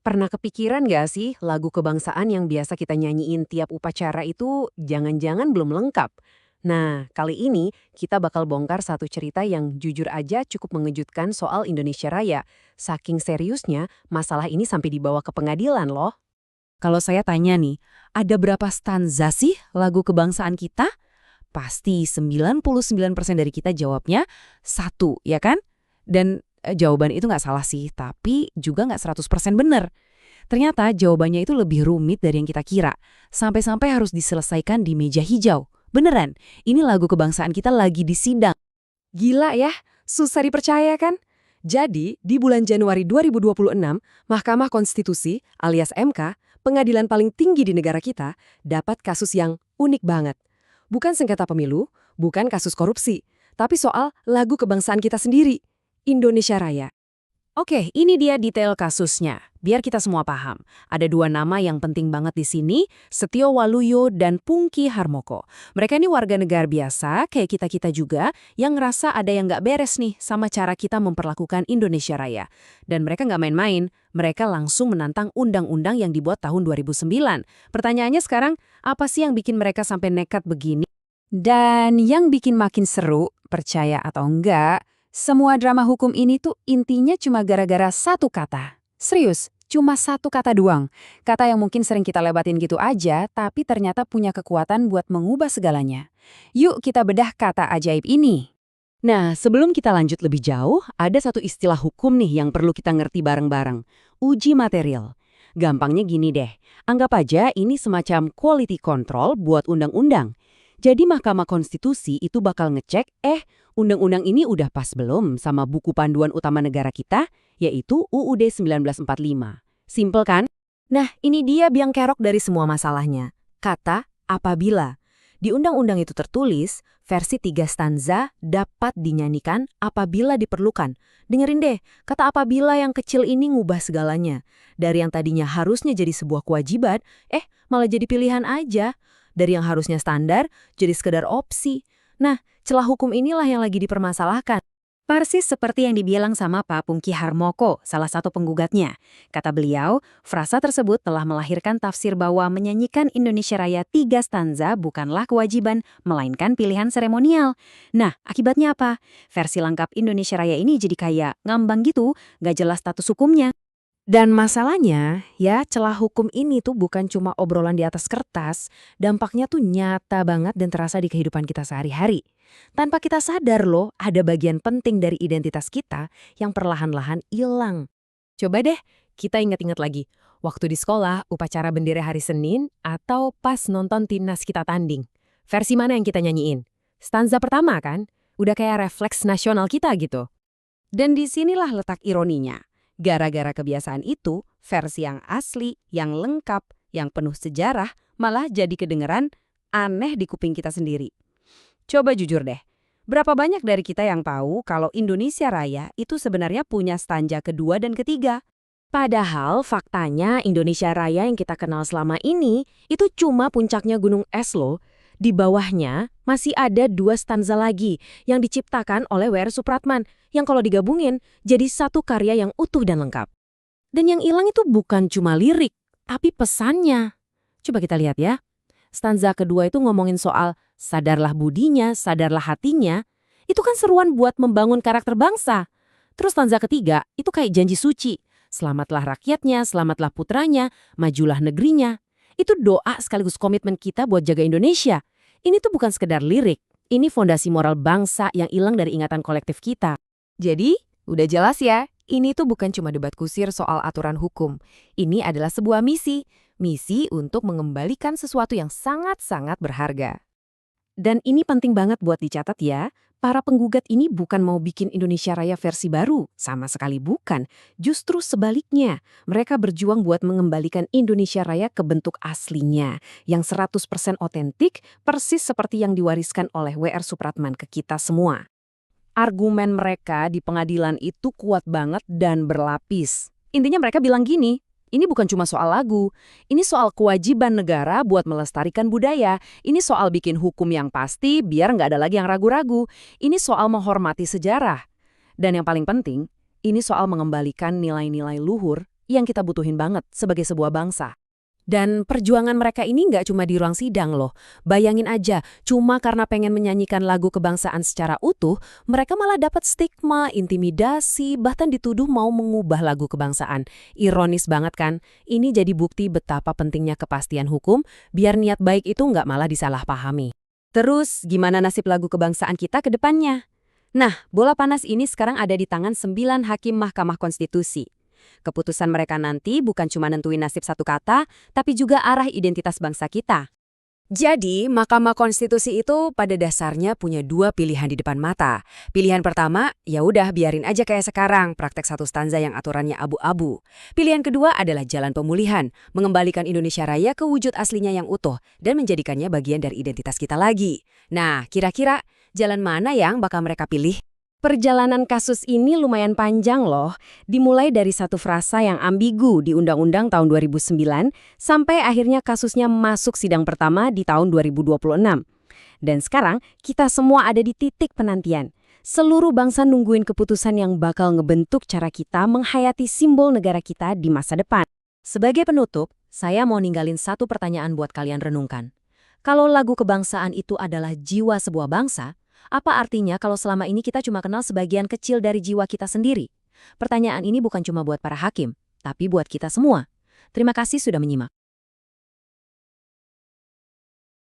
Pernah kepikiran gak sih lagu kebangsaan yang biasa kita nyanyiin tiap upacara itu jangan-jangan belum lengkap? Nah, kali ini kita bakal bongkar satu cerita yang jujur aja cukup mengejutkan soal Indonesia Raya. Saking seriusnya, masalah ini sampai dibawa ke pengadilan loh. Kalau saya tanya nih, ada berapa stanza sih lagu kebangsaan kita? Pasti 99% dari kita jawabnya satu, ya kan? Dan jawaban itu nggak salah sih, tapi juga nggak 100% benar. Ternyata jawabannya itu lebih rumit dari yang kita kira. Sampai-sampai harus diselesaikan di meja hijau. Beneran, ini lagu kebangsaan kita lagi disidang. Gila ya, susah dipercaya kan? Jadi, di bulan Januari 2026, Mahkamah Konstitusi alias MK, pengadilan paling tinggi di negara kita, dapat kasus yang unik banget. Bukan sengketa pemilu, bukan kasus korupsi, tapi soal lagu kebangsaan kita sendiri, Indonesia Raya. Oke, ini dia detail kasusnya. Biar kita semua paham. Ada dua nama yang penting banget di sini, Setio Waluyo dan Pungki Harmoko. Mereka ini warga negara biasa, kayak kita-kita juga, yang ngerasa ada yang nggak beres nih sama cara kita memperlakukan Indonesia Raya. Dan mereka nggak main-main, mereka langsung menantang undang-undang yang dibuat tahun 2009. Pertanyaannya sekarang, apa sih yang bikin mereka sampai nekat begini? Dan yang bikin makin seru, percaya atau enggak, semua drama hukum ini tuh intinya cuma gara-gara satu kata. Serius, cuma satu kata doang. Kata yang mungkin sering kita lebatin gitu aja, tapi ternyata punya kekuatan buat mengubah segalanya. Yuk kita bedah kata ajaib ini. Nah, sebelum kita lanjut lebih jauh, ada satu istilah hukum nih yang perlu kita ngerti bareng-bareng. Uji material. Gampangnya gini deh, anggap aja ini semacam quality control buat undang-undang. Jadi Mahkamah Konstitusi itu bakal ngecek, undang-undang ini udah pas belum sama buku panduan utama negara kita, yaitu UUD 1945. Simpel kan? Nah, ini dia biang kerok dari semua masalahnya. Kata apabila. Di undang-undang itu tertulis, versi 3 stanza dapat dinyanyikan apabila diperlukan. Dengerin deh, kata apabila yang kecil ini ngubah segalanya. Dari yang tadinya harusnya jadi sebuah kewajiban, malah jadi pilihan aja. Dari yang harusnya standar, jadi sekedar opsi. Nah, celah hukum inilah yang lagi dipermasalahkan. Persis seperti yang dibilang sama Pak Pungki Harmoko, salah satu penggugatnya. Kata beliau, frasa tersebut telah melahirkan tafsir bahwa menyanyikan Indonesia Raya 3 stanza bukanlah kewajiban, melainkan pilihan seremonial. Nah, akibatnya apa? Versi lengkap Indonesia Raya ini jadi kayak ngambang gitu, gak jelas status hukumnya. Dan masalahnya, ya celah hukum ini tuh bukan cuma obrolan di atas kertas, dampaknya tuh nyata banget dan terasa di kehidupan kita sehari-hari. Tanpa kita sadar loh, ada bagian penting dari identitas kita yang perlahan-lahan hilang. Coba deh, kita ingat-ingat lagi, waktu di sekolah, upacara bendera hari Senin, atau pas nonton timnas kita tanding. Versi mana yang kita nyanyiin? Stanza pertama kan? Udah kayak refleks nasional kita gitu. Dan disinilah letak ironinya. Gara-gara kebiasaan itu, versi yang asli, yang lengkap, yang penuh sejarah, malah jadi kedengeran aneh di kuping kita sendiri. Coba jujur deh, berapa banyak dari kita yang tahu kalau Indonesia Raya itu sebenarnya punya stanza kedua dan ketiga? Padahal faktanya Indonesia Raya yang kita kenal selama ini itu cuma puncaknya gunung es loh. Di bawahnya masih ada 2 stanza lagi yang diciptakan oleh W.R. Supratman yang kalau digabungin jadi satu karya yang utuh dan lengkap. Dan yang hilang itu bukan cuma lirik, tapi pesannya. Coba kita lihat ya. Stanza kedua itu ngomongin soal sadarlah budinya, sadarlah hatinya. Itu kan seruan buat membangun karakter bangsa. Terus stanza ketiga itu kayak janji suci. Selamatlah rakyatnya, selamatlah putranya, majulah negerinya. Itu doa sekaligus komitmen kita buat jaga Indonesia. Ini tuh bukan sekedar lirik. Ini fondasi moral bangsa yang hilang dari ingatan kolektif kita. Jadi, udah jelas ya, ini tuh bukan cuma debat kusir soal aturan hukum. Ini adalah sebuah misi. Misi untuk mengembalikan sesuatu yang sangat-sangat berharga. Dan ini penting banget buat dicatat ya. Para penggugat ini bukan mau bikin Indonesia Raya versi baru, sama sekali bukan. Justru sebaliknya, mereka berjuang buat mengembalikan Indonesia Raya ke bentuk aslinya, yang 100% otentik, persis seperti yang diwariskan oleh W.R. Supratman ke kita semua. Argumen mereka di pengadilan itu kuat banget dan berlapis. Intinya mereka bilang gini, ini bukan cuma soal lagu, ini soal kewajiban negara buat melestarikan budaya, ini soal bikin hukum yang pasti biar nggak ada lagi yang ragu-ragu, ini soal menghormati sejarah. Dan yang paling penting, ini soal mengembalikan nilai-nilai luhur yang kita butuhin banget sebagai sebuah bangsa. Dan perjuangan mereka ini nggak cuma di ruang sidang loh. Bayangin aja, cuma karena pengen menyanyikan lagu kebangsaan secara utuh, mereka malah dapat stigma, intimidasi, bahkan dituduh mau mengubah lagu kebangsaan. Ironis banget kan? Ini jadi bukti betapa pentingnya kepastian hukum, biar niat baik itu nggak malah disalahpahami. Terus, gimana nasib lagu kebangsaan kita ke depannya? Nah, bola panas ini sekarang ada di tangan 9 hakim Mahkamah Konstitusi. Keputusan mereka nanti bukan cuma nentuin nasib satu kata, tapi juga arah identitas bangsa kita. Jadi, Mahkamah Konstitusi itu pada dasarnya punya 2 pilihan di depan mata. Pilihan pertama, ya udah biarin aja kayak sekarang, praktek satu stanza yang aturannya abu-abu. Pilihan kedua adalah jalan pemulihan, mengembalikan Indonesia Raya ke wujud aslinya yang utuh dan menjadikannya bagian dari identitas kita lagi. Nah, kira-kira jalan mana yang bakal mereka pilih? Perjalanan kasus ini lumayan panjang loh, dimulai dari satu frasa yang ambigu di Undang-Undang tahun 2009 sampai akhirnya kasusnya masuk sidang pertama di tahun 2026. Dan sekarang kita semua ada di titik penantian. Seluruh bangsa nungguin keputusan yang bakal ngebentuk cara kita menghayati simbol negara kita di masa depan. Sebagai penutup, saya mau ninggalin satu pertanyaan buat kalian renungkan. Kalau lagu kebangsaan itu adalah jiwa sebuah bangsa, apa artinya kalau selama ini kita cuma kenal sebagian kecil dari jiwa kita sendiri? Pertanyaan ini bukan cuma buat para hakim, tapi buat kita semua. Terima kasih sudah menyimak.